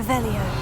Revelio.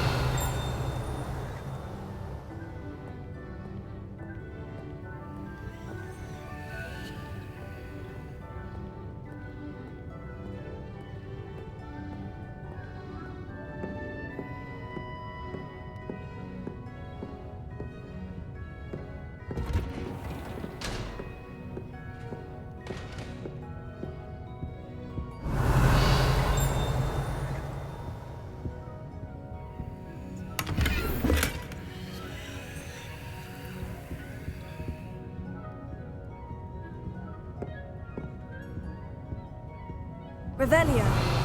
Revelio.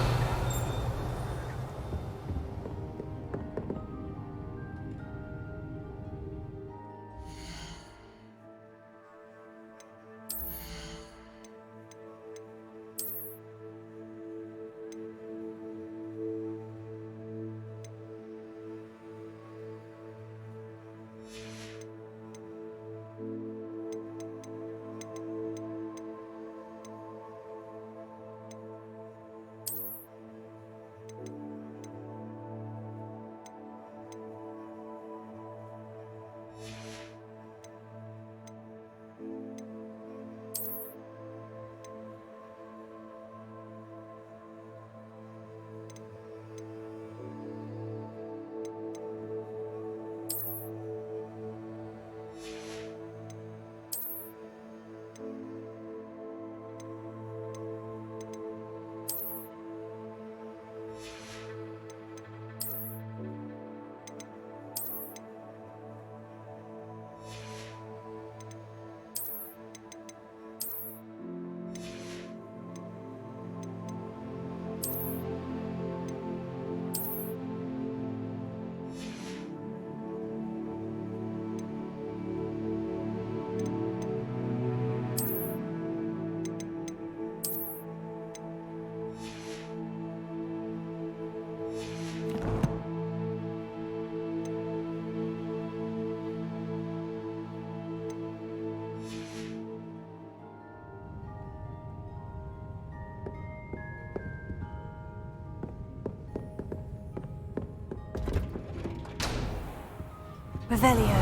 Revelio.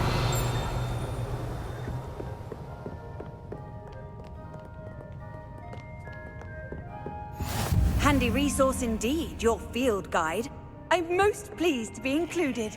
Handy resource indeed, your field guide. I'm most pleased to be included.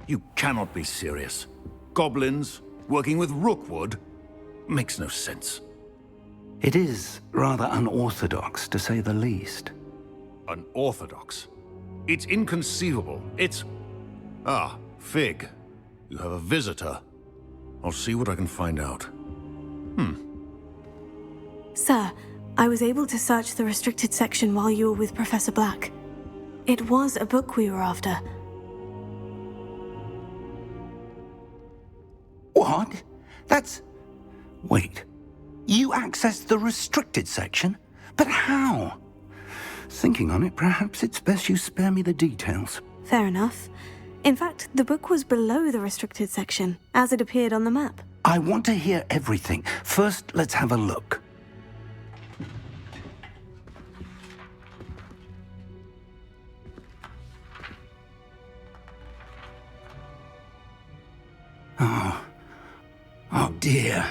You cannot be serious. Goblins, working with Rookwood? Makes no sense. It is rather unorthodox, to say the least. Unorthodox? It's inconceivable. It's... Ah, Fig. You have a visitor. I'll see what I can find out. Sir, I was able to search the restricted section while you were with Professor Black. It was a book we were after. What? That's... Wait. You accessed the restricted section? But how? Thinking on it, perhaps it's best you spare me the details. Fair enough. In fact, the book was below the restricted section, as it appeared on the map. I want to hear everything. First, let's have a look. Oh dear.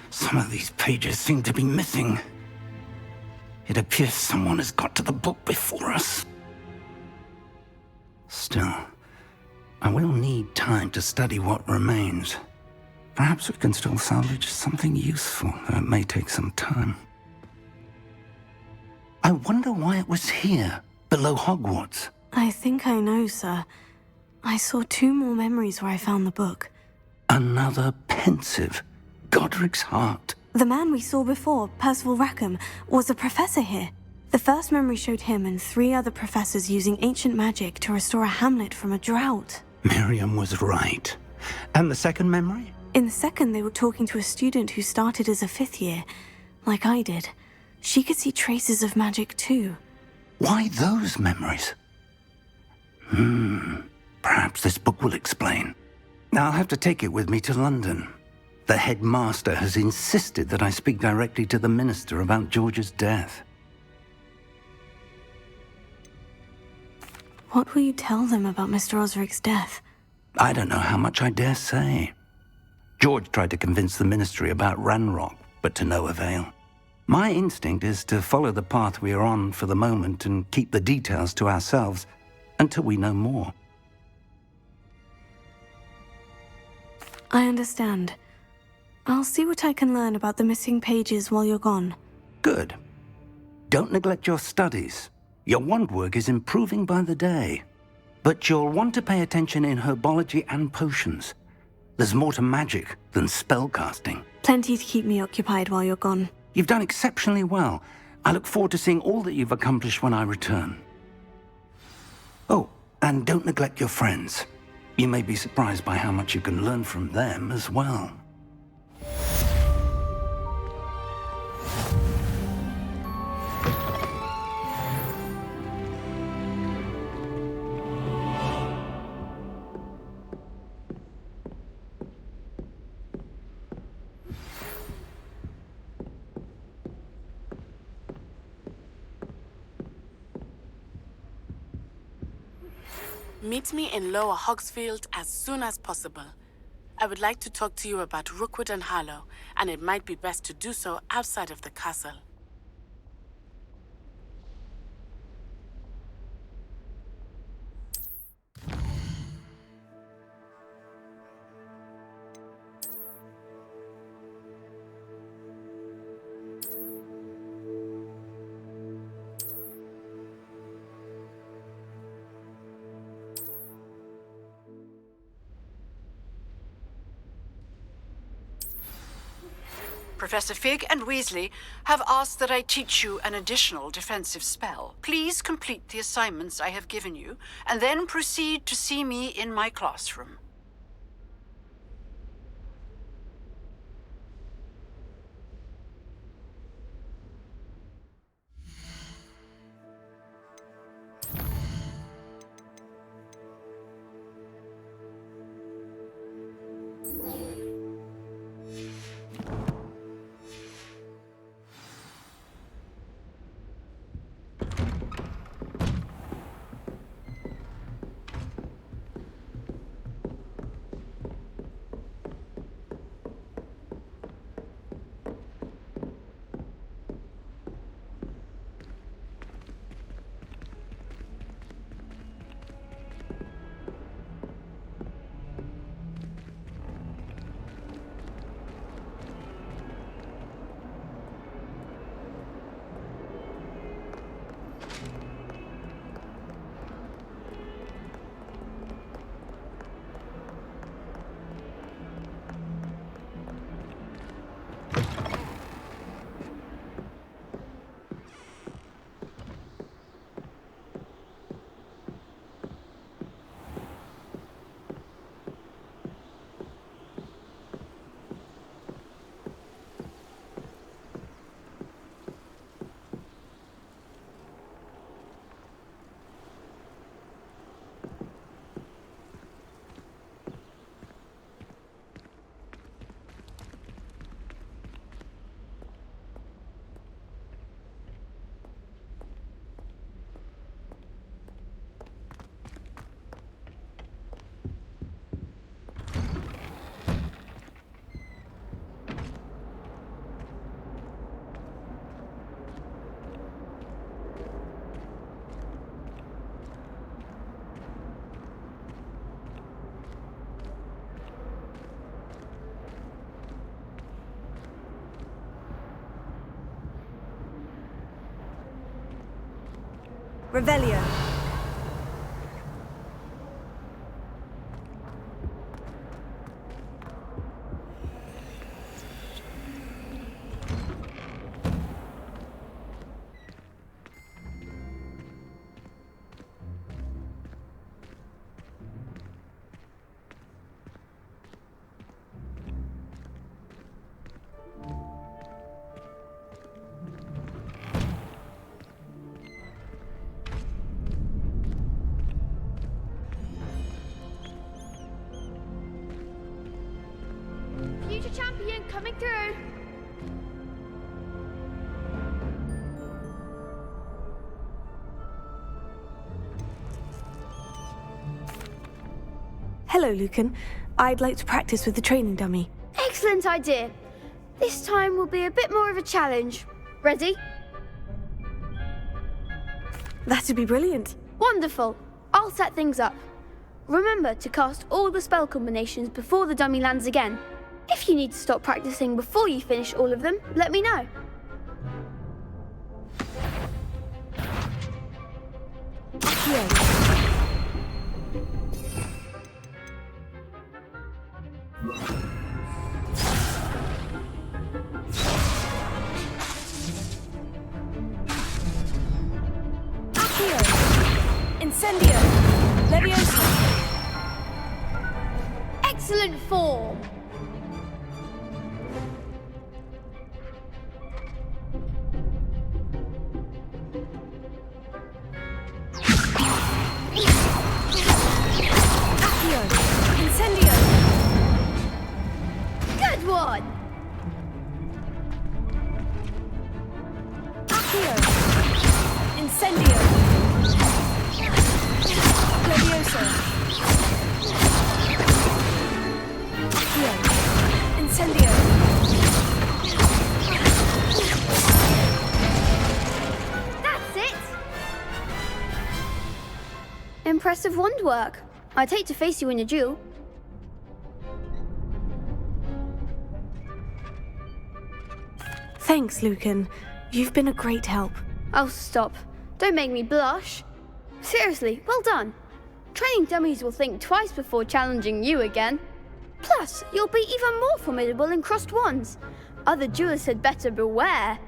Some of these pages seem to be missing. It appears someone has got to the book before us. Still, I will need time to study what remains. Perhaps we can still salvage something useful, though it may take some time. I wonder why it was here, below Hogwarts. I think I know, sir. I saw 2 more memories where I found the book. Another pensive. Godric's heart. The man we saw before, Percival Rackham, was a professor here. The first memory showed him and 3 other professors using ancient magic to restore a hamlet from a drought. Miriam was right. And the second memory? In the second, they were talking to a student who started as a 5th year, like I did. She could see traces of magic too. Why those memories? Perhaps this book will explain. I'll have to take it with me to London. The headmaster has insisted that I speak directly to the minister about George's death. What will you tell them about Mr. Osric's death? I don't know how much I dare say. George tried to convince the ministry about Ranrock, but to no avail. My instinct is to follow the path we are on for the moment and keep the details to ourselves until we know more. I understand. I'll see what I can learn about the missing pages while you're gone. Good. Don't neglect your studies. Your wand work is improving by the day. But you'll want to pay attention in herbology and potions. There's more to magic than spellcasting. Plenty to keep me occupied while you're gone. You've done exceptionally well. I look forward to seeing all that you've accomplished when I return. Oh, and don't neglect your friends. You may be surprised by how much you can learn from them as well. Meet me in Lower Hogsfield as soon as possible. I would like to talk to you about Rookwood and Harlow, and it might be best to do so outside of the castle. Professor Fig and Weasley have asked that I teach you an additional defensive spell. Please complete the assignments I have given you, and then proceed to see me in my classroom. Revelio. Future champion coming through. Hello, Lucan. I'd like to practice with the training dummy. Excellent idea. This time will be a bit more of a challenge. Ready? That'd be brilliant. Wonderful. I'll set things up. Remember to cast all the spell combinations before the dummy lands again. If you need to stop practicing before you finish all of them, let me know. Incendio. Leviosa. Excellent form. Incendio. Good one. Accio. Incendio. Leviosa. Accio. Incendio. That's it. Impressive wand work. I'd hate to face you in a duel. Thanks, Lucan. You've been a great help. Oh, stop. Don't make me blush. Seriously, well done. Training dummies will think twice before challenging you again. Plus, you'll be even more formidable in crossed wands. Other duelists had better beware.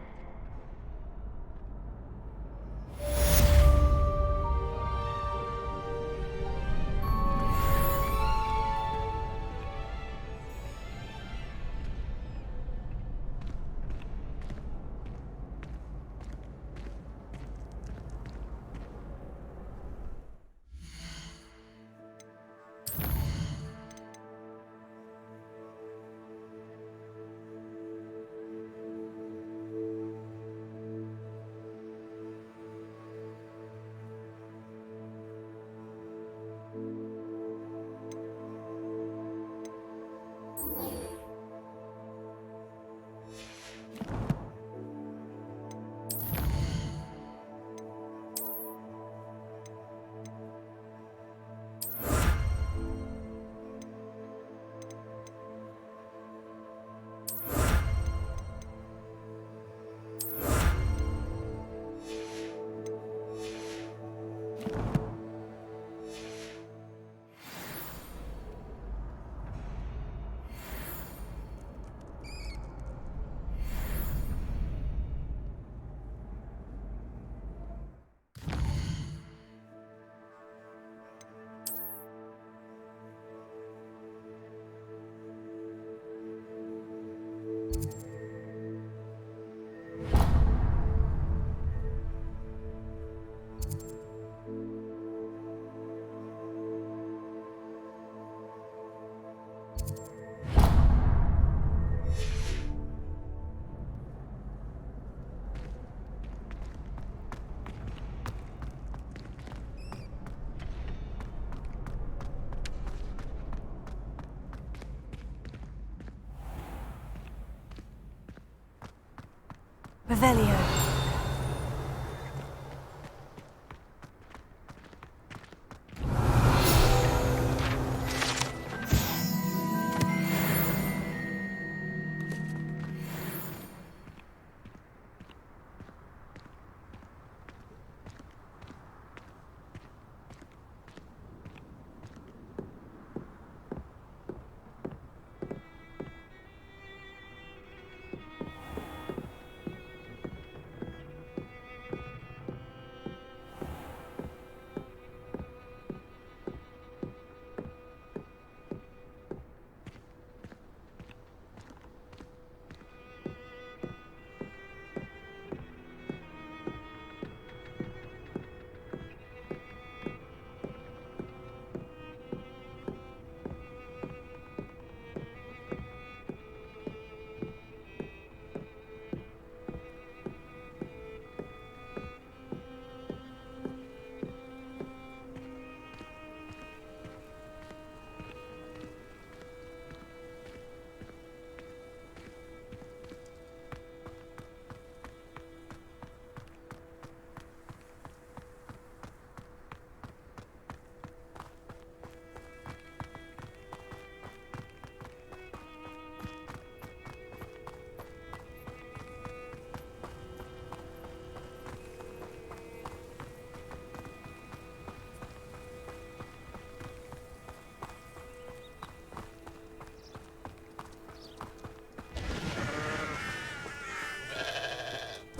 Revelio.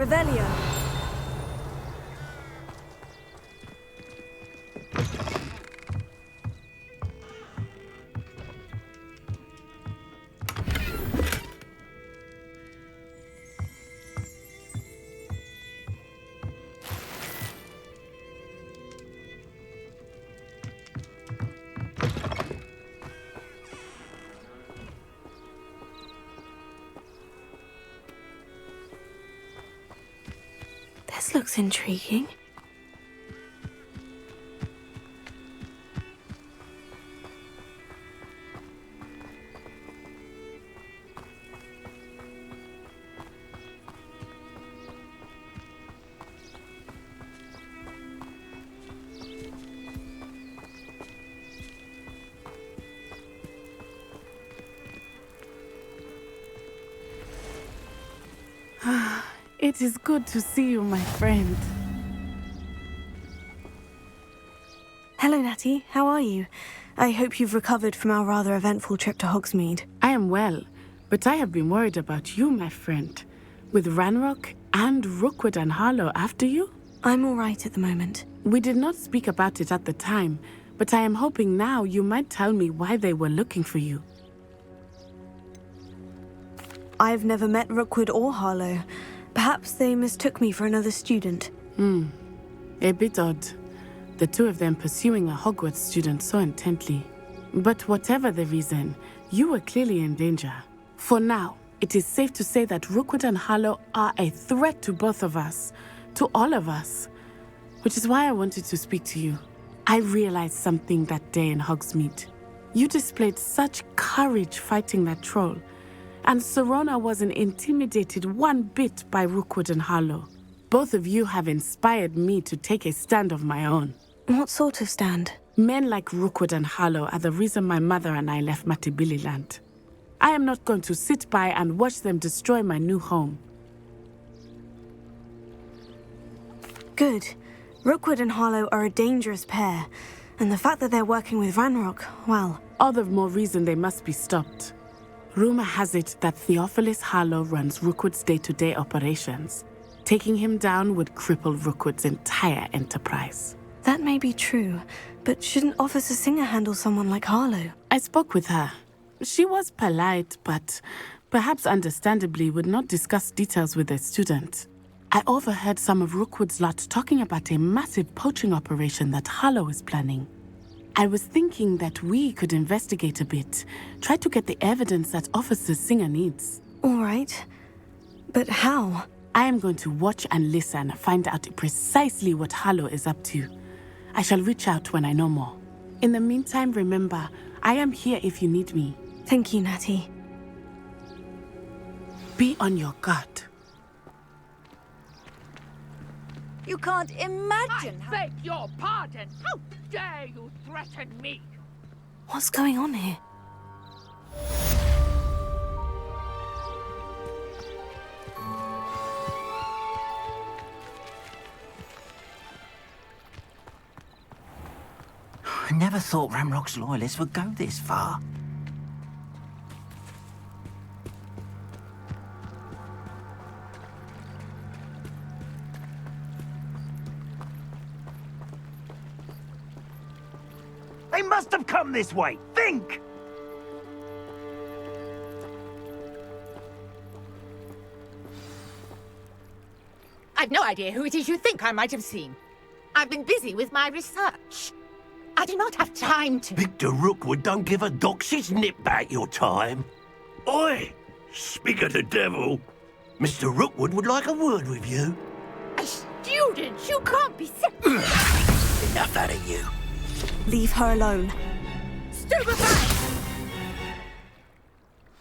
Revelio. This looks intriguing. It is good to see you, my friend. Hello, Natty. How are you? I hope you've recovered from our rather eventful trip to Hogsmeade. I am well, but I have been worried about you, my friend. With Ranrock and Rookwood and Harlow after you? I'm all right at the moment. We did not speak about it at the time, but I am hoping now you might tell me why they were looking for you. I've never met Rookwood or Harlow. Perhaps they mistook me for another student. A bit odd. The two of them pursuing a Hogwarts student so intently. But whatever the reason, you were clearly in danger. For now, it is safe to say that Rookwood and Harlow are a threat to both of us, to all of us. Which is why I wanted to speak to you. I realized something that day in Hogsmeade. You displayed such courage fighting that troll. And Serona wasn't intimidated one bit by Rookwood and Harlow. Both of you have inspired me to take a stand of my own. What sort of stand? Men like Rookwood and Harlow are the reason my mother and I left Matabeleland. I am not going to sit by and watch them destroy my new home. Good. Rookwood and Harlow are a dangerous pair. And the fact that they're working with Ranrock, well... All the more reason they must be stopped. Rumor has it that Theophilus Harlow runs Rookwood's day-to-day operations. Taking him down would cripple Rookwood's entire enterprise. That may be true, but shouldn't Officer Singer handle someone like Harlow? I spoke with her. She was polite, but perhaps understandably would not discuss details with a student. I overheard some of Rookwood's lot talking about a massive poaching operation that Harlow is planning. I was thinking that we could investigate a bit, try to get the evidence that Officer Singer needs. All right. But how? I am going to watch and listen, find out precisely what Harlow is up to. I shall reach out when I know more. In the meantime, remember, I am here if you need me. Thank you, Natty. Be on your guard. You can't imagine I beg your pardon! How dare you threaten me? What's going on here? I never thought Ranrock's loyalists would go this far. They must have come this way! Think! I've no idea who it is you think I might have seen. I've been busy with my research. I do not have time to... Victor Rookwood don't give a doxy's nip back your time. Oi! Speak of the devil. Mr. Rookwood would like a word with you. A student? You can't be... Enough out of you. Leave her alone. Stupefy!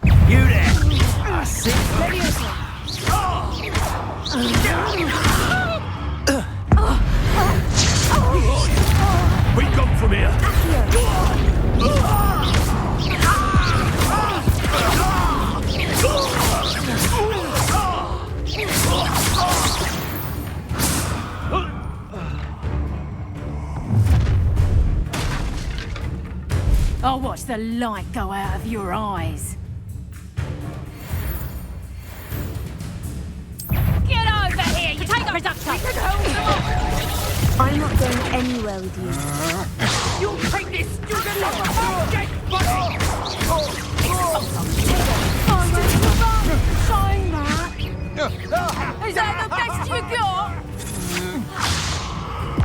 You there! I see. We come from here. I'll watch the light go out of your eyes. Get over here! I'm not going anywhere with you. You'll take this student like a dead body! Is that the best you got?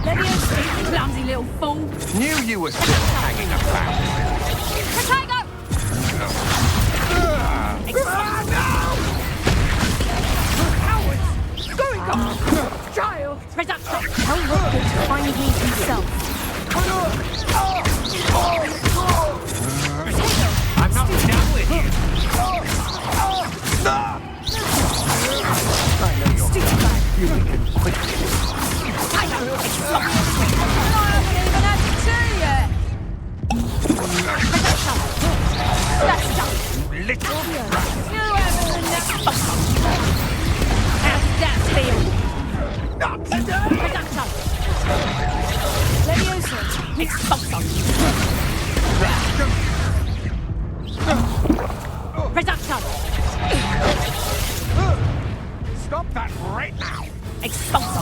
Leviosa, clumsy little fool. Knew you were still hanging about. Protego! Going on! Child! Reduction! Tell Rookwood to find me himself. I'm not done with you. I know you're you weaken quickly. I haven't even had to yet! That's done! Little You haven't enough! How does that feel? Reduction! Leviosa! Expulso! Reduction! Stop that right now. Expulso!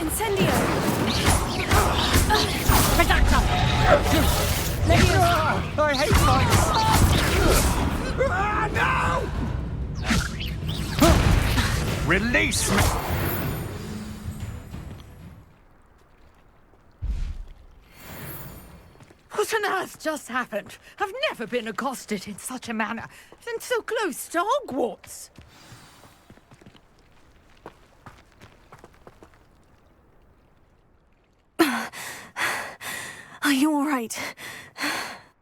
Incendio! Reduction! Leviosa! I hate fights. No! Release me. What on earth just happened? I've never been accosted in such a manner, and so close to Hogwarts. Are you all right?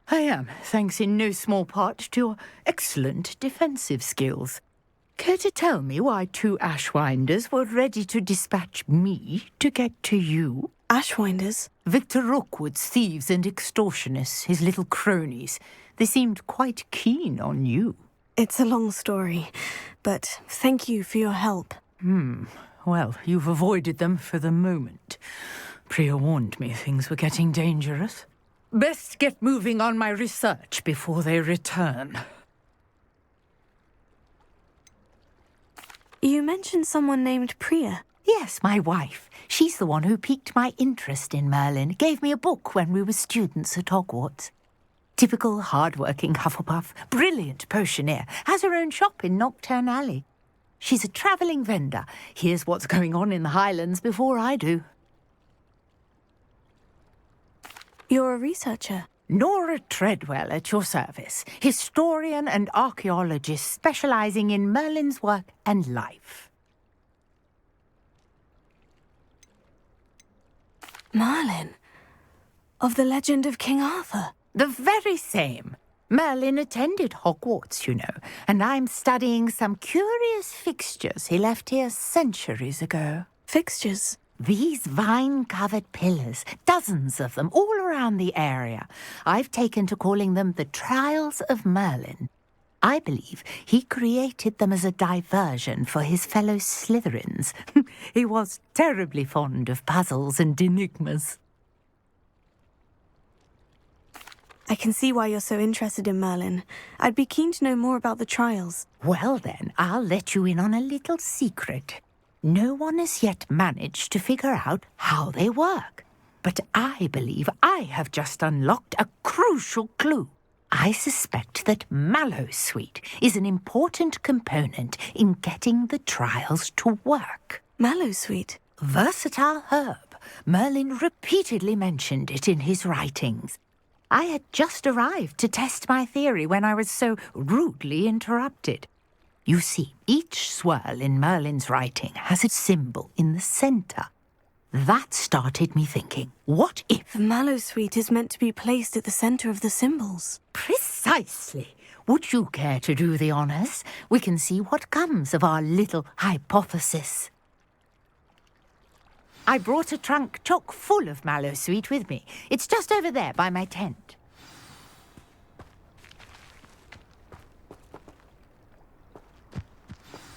I am, thanks in no small part to your excellent defensive skills. Care to tell me why 2 Ashwinders were ready to dispatch me to get to you? Ashwinders? Victor Rookwood's thieves and extortionists, his little cronies. They seemed quite keen on you. It's a long story, but thank you for your help. Well, you've avoided them for the moment. Priya warned me things were getting dangerous. Best get moving on my research before they return. You mentioned someone named Priya. Yes, my wife. She's the one who piqued my interest in Merlin. Gave me a book when we were students at Hogwarts. Typical hard-working Hufflepuff, brilliant potioneer, has her own shop in Knockturn Alley. She's a travelling vendor. Hears what's going on in the Highlands before I do. You're a researcher. Nora Treadwell at your service, historian and archaeologist specialising in Merlin's work and life. Merlin? Of the legend of King Arthur? The very same. Merlin attended Hogwarts, you know, and I'm studying some curious fixtures he left here centuries ago. Fixtures? These vine-covered pillars, dozens of them, all around the area. I've taken to calling them the Trials of Merlin. I believe he created them as a diversion for his fellow Slytherins. He was terribly fond of puzzles and enigmas. I can see why you're so interested in Merlin. I'd be keen to know more about the trials. Well then, I'll let you in on a little secret. No one has yet managed to figure out how they work. But I believe I have just unlocked a crucial clue. I suspect that Mallowsweet is an important component in getting the trials to work. Mallowsweet? Versatile herb. Merlin repeatedly mentioned it in his writings. I had just arrived to test my theory when I was so rudely interrupted. You see, each swirl in Merlin's writing has a symbol in the centre. That started me thinking, what if... The Mallowsweet is meant to be placed at the centre of the symbols. Precisely. Would you care to do the honours? We can see what comes of our little hypothesis. I brought a trunk chock full of Mallowsweet with me. It's just over there by my tent.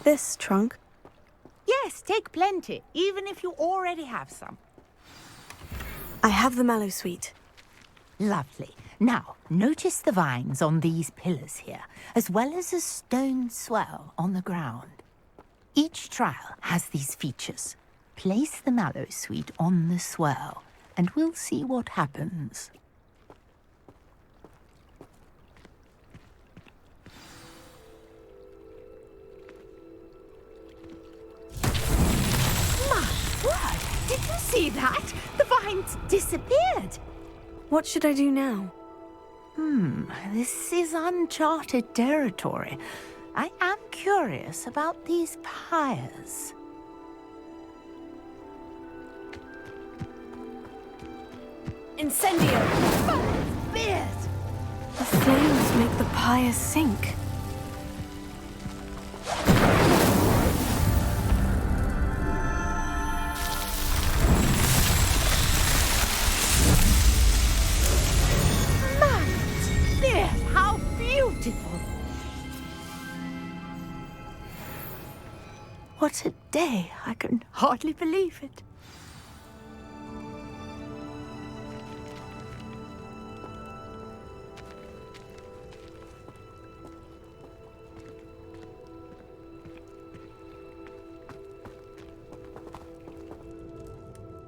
This trunk? Yes, take plenty, even if you already have some. I have the Mallowsweet. Lovely. Now, notice the vines on these pillars here, as well as a stone swell on the ground. Each trial has these features. Place the mallow sweet on the swell, and we'll see what happens. My word! Did you see that? The vines disappeared! What should I do now? This is uncharted territory. I am curious about these pyres. Incendio! Fierce! The flames make the pyre sink. How beautiful! What a day! I can hardly believe it.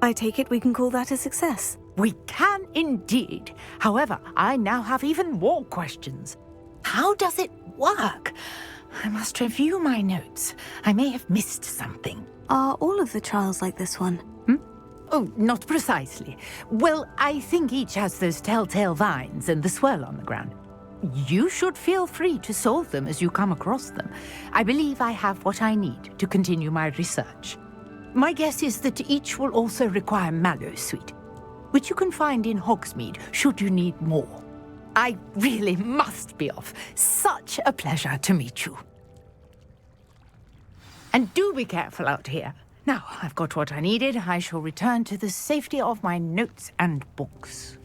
I take it we can call that a success. We can indeed. However, I now have even more questions. How does it work? I must review my notes. I may have missed something. Are all of the trials like this one? Oh, not precisely. Well, I think each has those telltale vines and the swirl on the ground. You should feel free to solve them as you come across them. I believe I have what I need to continue my research. My guess is that each will also require mallow sweet, which you can find in Hogsmeade should you need more. I really must be off. Such a pleasure to meet you. And do be careful out here. Now, I've got what I needed. I shall return to the safety of my notes and books.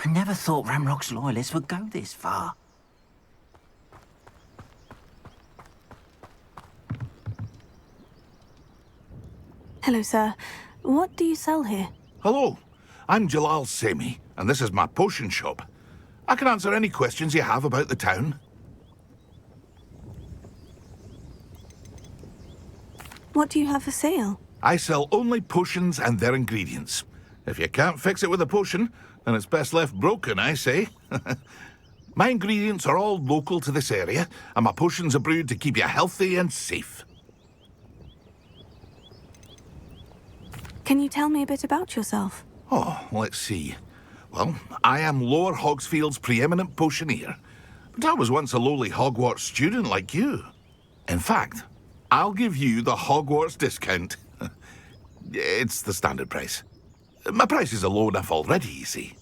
I never thought Ranrock's loyalists would go this far. Hello, sir. What do you sell here? Hello, I'm Jalal Semi, and this is my potion shop. I can answer any questions you have about the town. What do you have for sale? I sell only potions and their ingredients. If you can't fix it with a potion, then it's best left broken, I say. My ingredients are all local to this area, and my potions are brewed to keep you healthy and safe. Can you tell me a bit about yourself? Oh, let's see. Well, I am Lower Hogsfield's preeminent potioneer, but I was once a lowly Hogwarts student like you. In fact, I'll give you the Hogwarts discount. It's the standard price. My prices are low enough already, you see.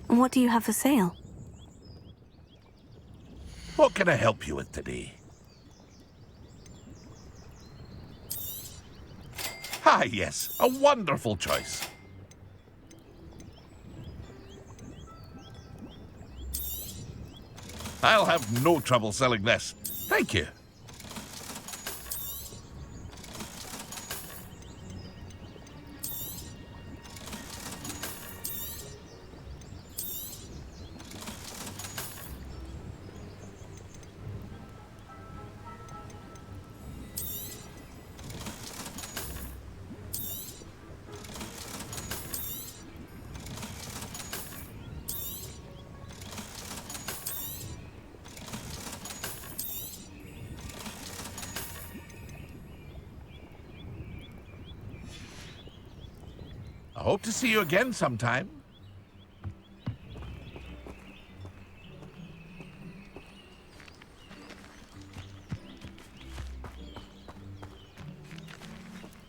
What do you have for sale? What can I help you with today? Ah, yes, a wonderful choice. I'll have no trouble selling this. Thank you. I hope to see you again sometime.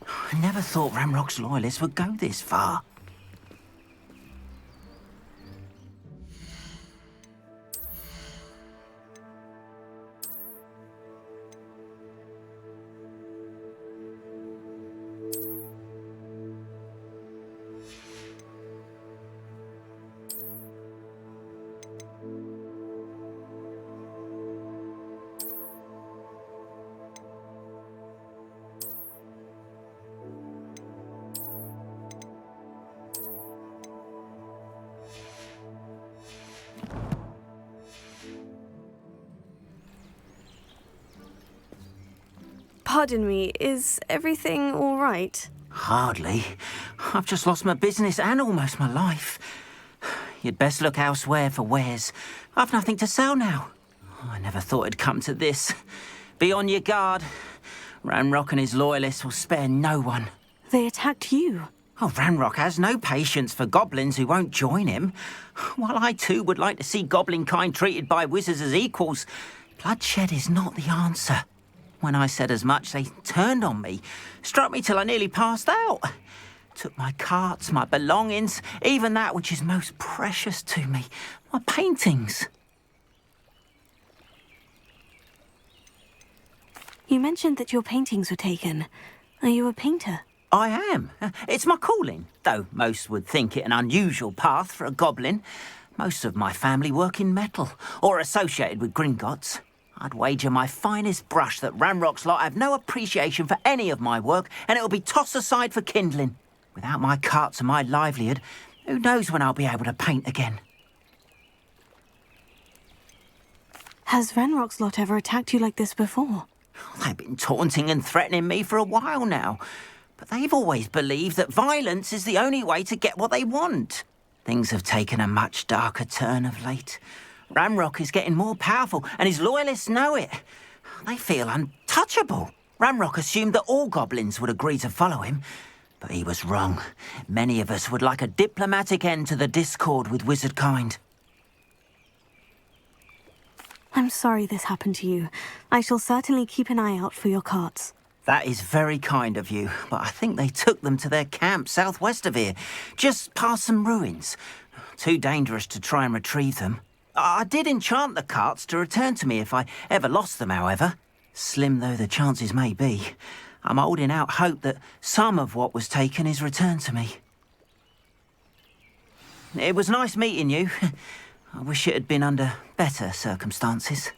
I never thought Ranrock's loyalists would go this far. Pardon me, is everything all right? Hardly. I've just lost my business and almost my life. You'd best look elsewhere for wares. I've nothing to sell now. I never thought it'd come to this. Be on your guard. Ranrock and his loyalists will spare no one. They attacked you. Oh, Ranrock has no patience for goblins who won't join him. While I too would like to see goblin kind treated by wizards as equals, bloodshed is not the answer. When I said as much, they turned on me, struck me till I nearly passed out. Took my carts, my belongings, even that which is most precious to me, my paintings. You mentioned that your paintings were taken. Are you a painter? I am. It's my calling, though most would think it an unusual path for a goblin. Most of my family work in metal, or associated with Gringotts. I'd wager my finest brush that Ranrock's lot have no appreciation for any of my work, and it'll be tossed aside for kindling. Without my carts and my livelihood, who knows when I'll be able to paint again? Has Ranrock's lot ever attacked you like this before? They've been taunting and threatening me for a while now, but they've always believed that violence is the only way to get what they want. Things have taken a much darker turn of late. Ranrock is getting more powerful, and his loyalists know it. They feel untouchable. Ranrock assumed that all goblins would agree to follow him, but he was wrong. Many of us would like a diplomatic end to the discord with wizard kind. I'm sorry this happened to you. I shall certainly keep an eye out for your carts. That is very kind of you, but I think they took them to their camp southwest of here, just past some ruins. Too dangerous to try and retrieve them. I did enchant the carts to return to me if I ever lost them, however. Slim though the chances may be, I'm holding out hope that some of what was taken is returned to me. It was nice meeting you. I wish it had been under better circumstances.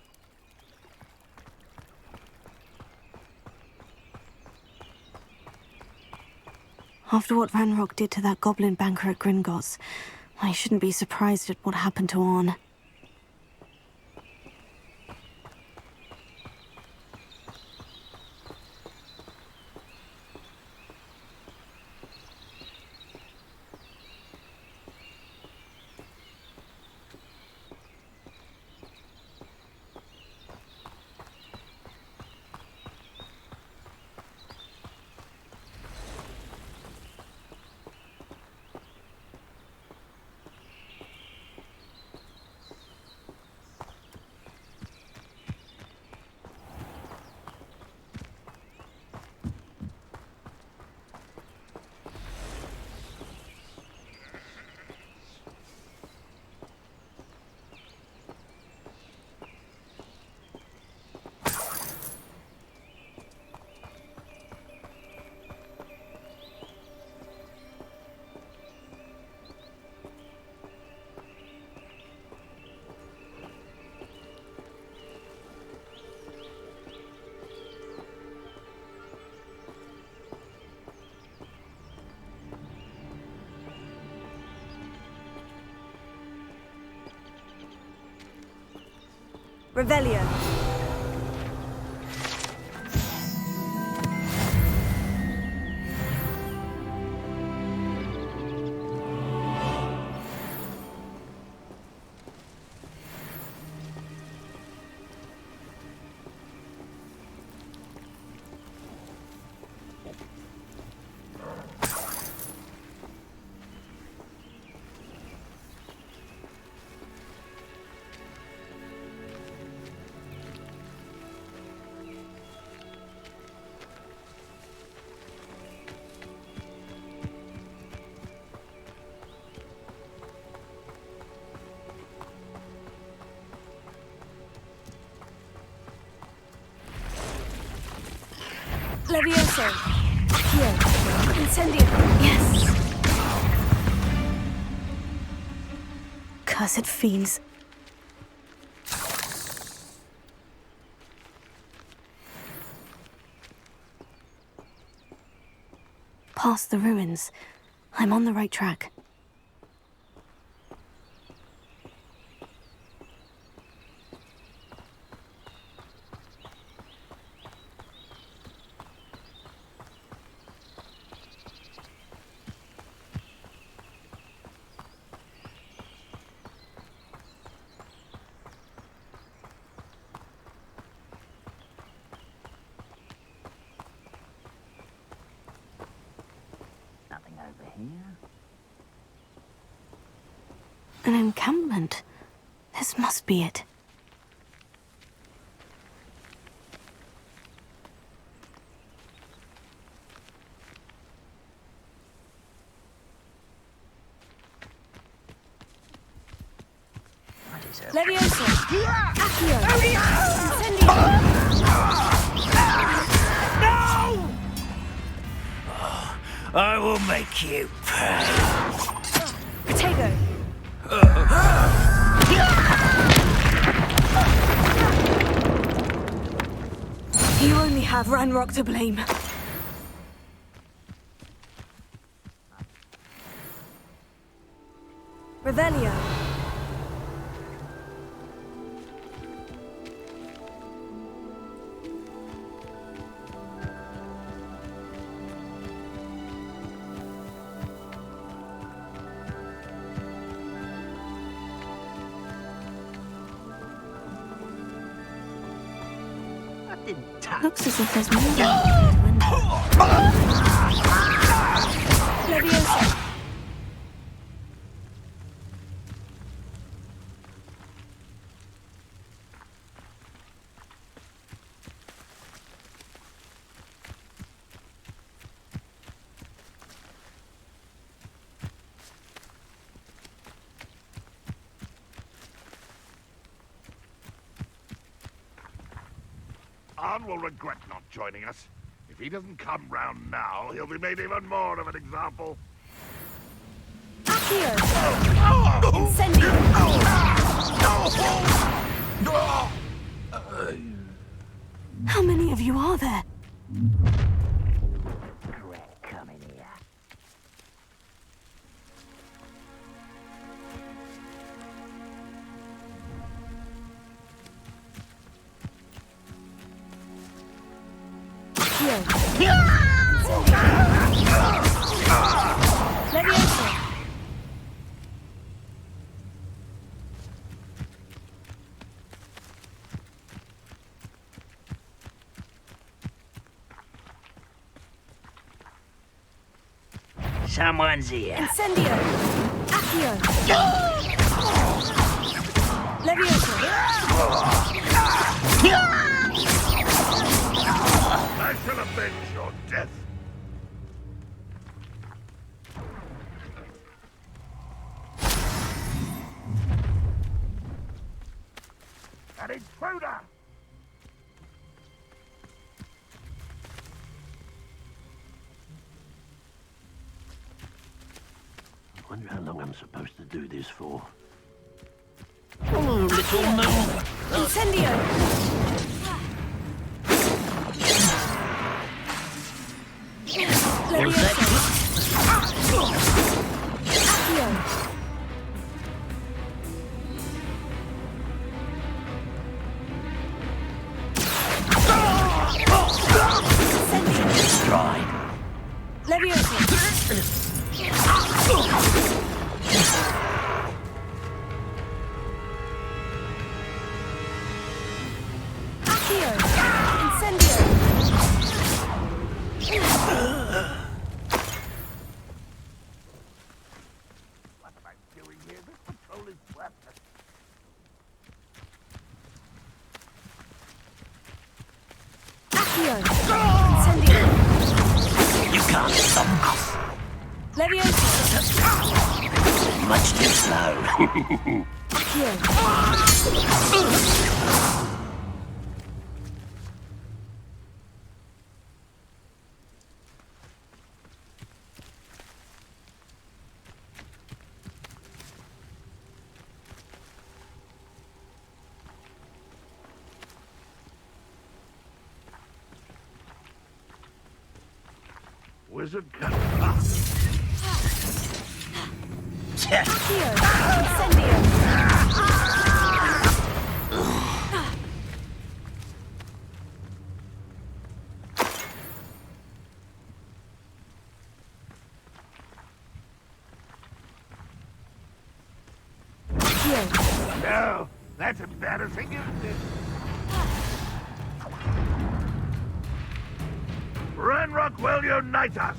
After what Ranrock did to that goblin banker at Gringotts, I shouldn't be surprised at what happened to Orn. Revelio. Levioso. Here. Incendio. Yes. Cursed fiends. Past the ruins. I'm on the right track. An encampment. This must be it. Levioso. Accio. Incendio. I will make you pay. Protego. You only have Ranrock to blame. Revelio. Looks as if there's more. Levioso. Arn will regret not joining us. If he doesn't come round now, he'll be made even more of an example. Accio. Incendio. How many of you are there? Come in here. Accio. Incendio. Levioso. Someone's here. Incendio. Accio. Levioso. I shall avenge your death. An intruder! I wonder how long I'm supposed to do this for. Oh, little noob! Incendio. Levioso. Accio. Accio. Incendio. You can't stop us. Leviosa. Much too slow. Accio. Wizard Accio. Incendio. No, that's embarrassing, isn't it? Ranrock will unite us!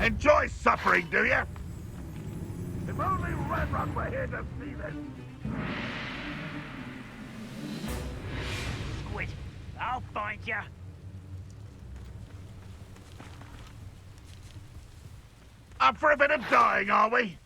Enjoy suffering, do you? If only Ranrock were here to see this. Squid, I'll find you. Up for a bit of dying, are we?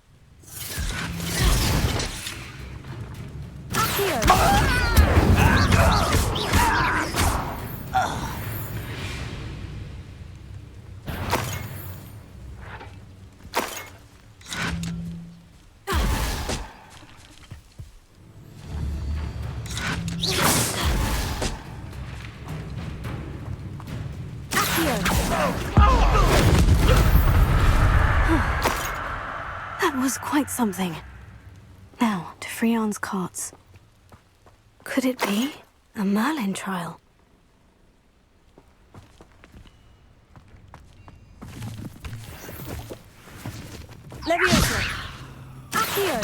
That was quite something. Now, to Freon's carts. Could it be a Merlin trial? Leviosa. Accio.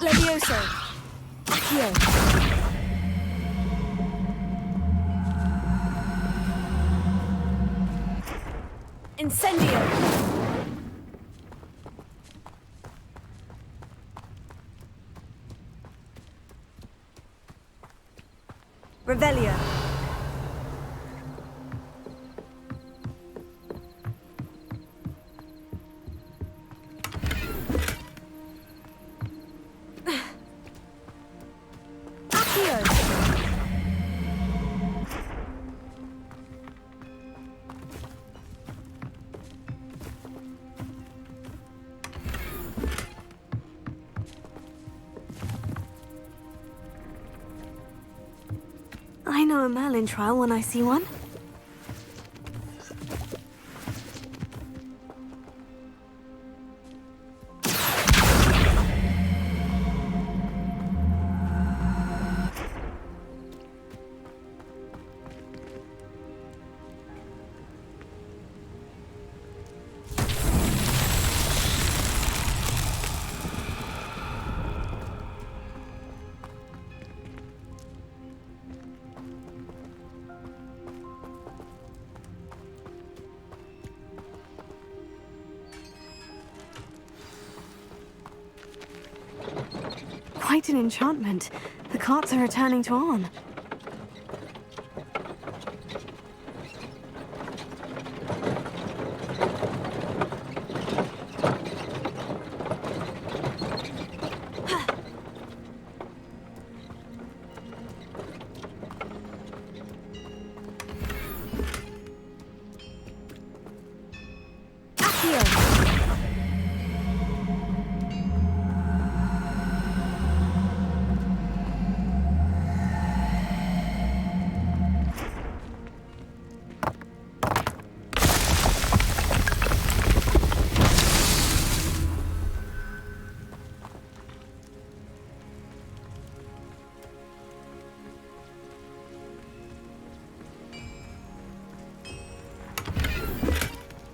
Leviosa. Accio. Incendio. Revelio. I know a Merlin trial when I see one. quite an enchantment. The carts are returning to Arn.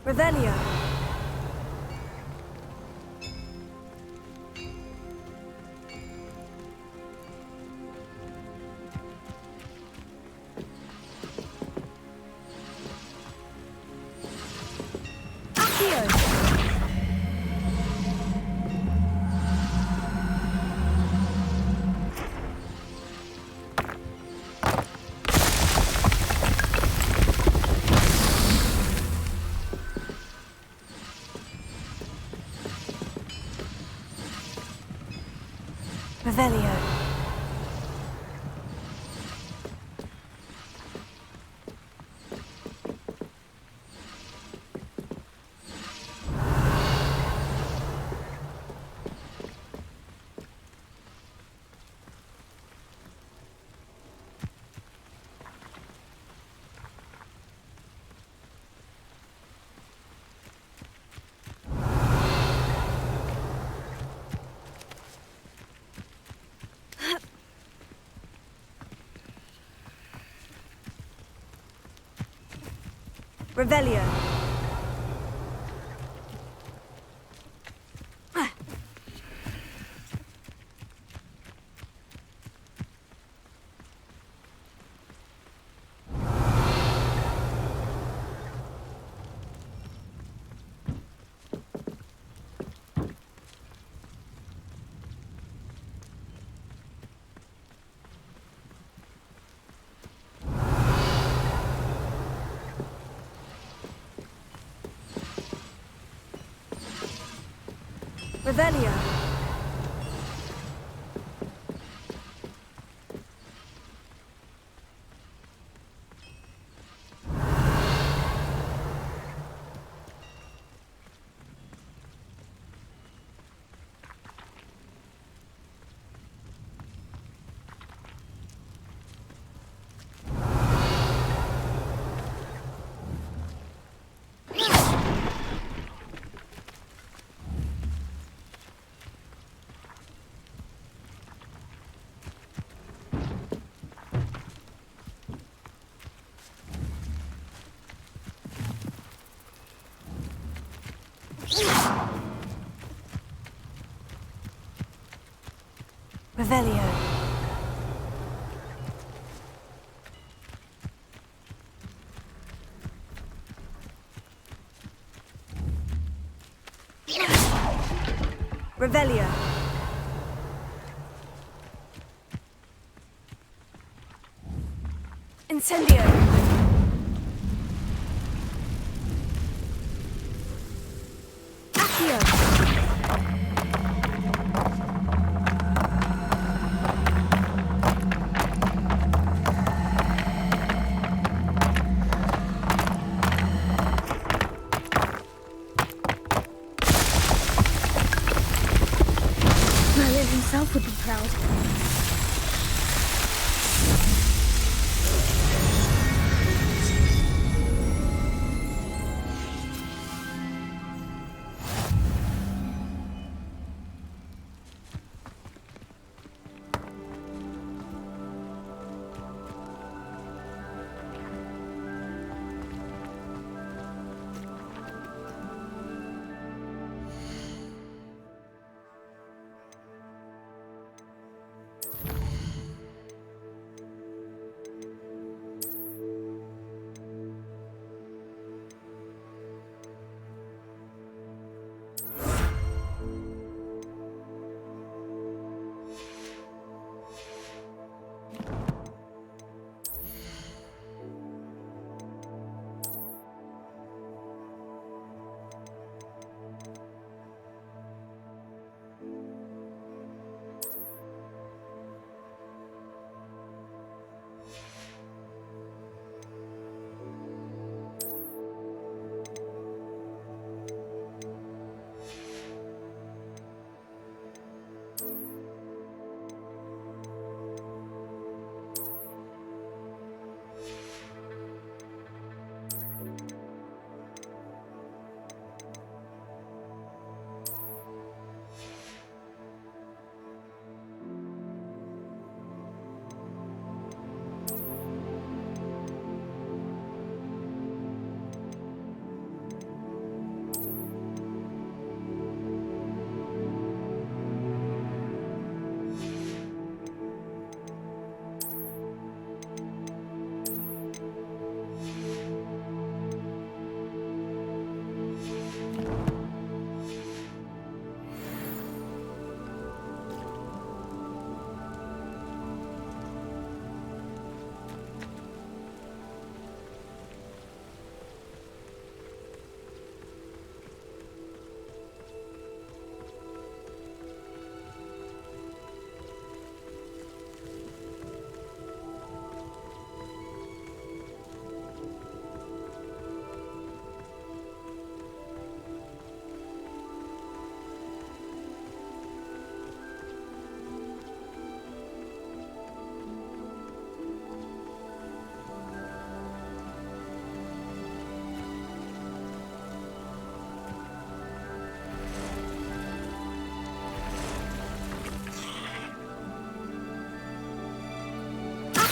Revelio. Revelio. Revelio. Revelio. Revelio. Revelio. Incendio. Accio. Merlin himself would be proud.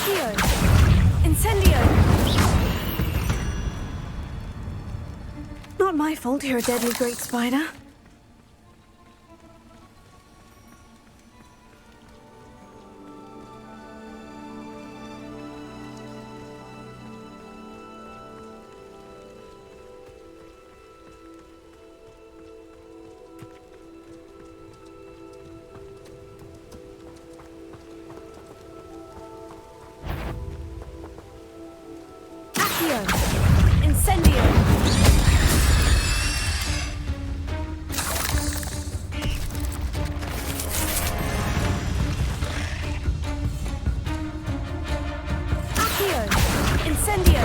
Accio! Incendio! Not my fault you're a deadly great spider. Incendio! Accio! Incendio!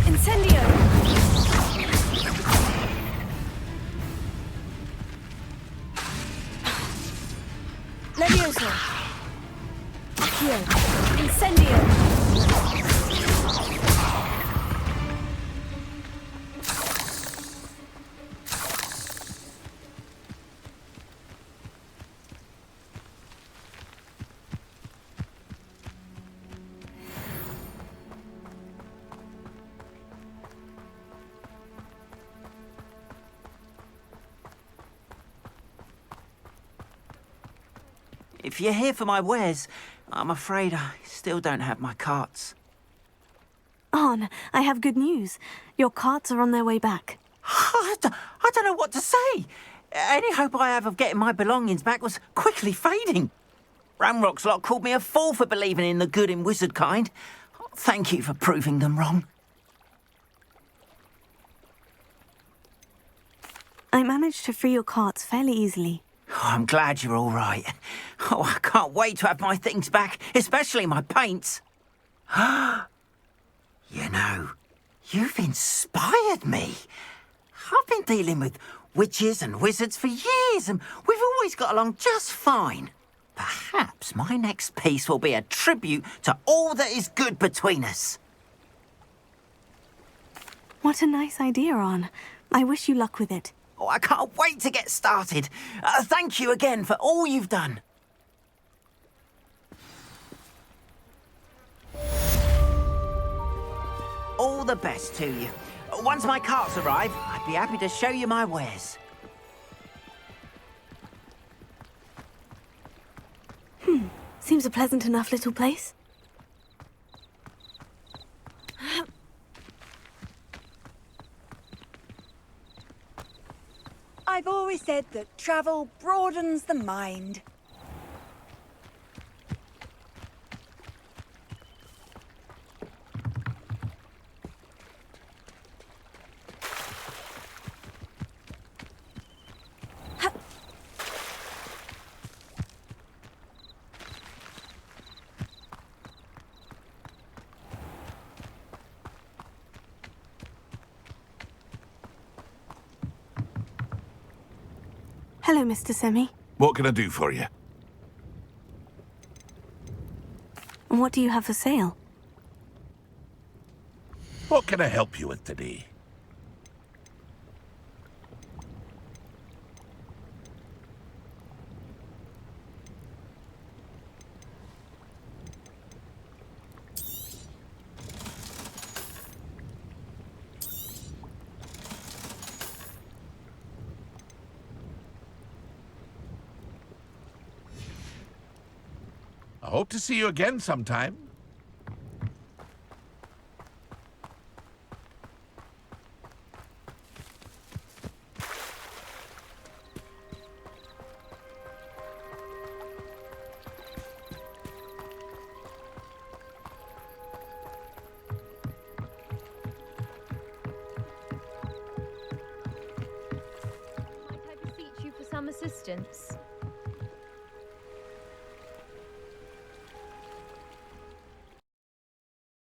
Incendio! Levioso! Accio! Incendio! If you're here for my wares, I'm afraid I still don't have my carts. Arn, I have good news. Your carts are on their way back. I don't know what to say. Any hope I have of getting my belongings back was quickly fading. Ranrock's lot called me a fool for believing in the good in wizard kind. Thank you for proving them wrong. I managed to free your carts fairly easily. Oh, I'm glad you're all right. Oh, I can't wait to have my things back, especially my paints. You know, you've inspired me. I've been dealing with witches and wizards for years, and we've always got along just fine. Perhaps my next piece will be a tribute to all that is good between us. What a nice idea, Arn. I wish you luck with it. Oh, I can't wait to get started. Thank you again for all you've done. All the best to you. Once my carts arrive, I'd be happy to show you my wares. Seems a pleasant enough little place. I've always said that travel broadens the mind. Hello, Mr. Semi. What can I do for you? And what do you have for sale? What can I help you with today? I hope to see you again sometime. assistance?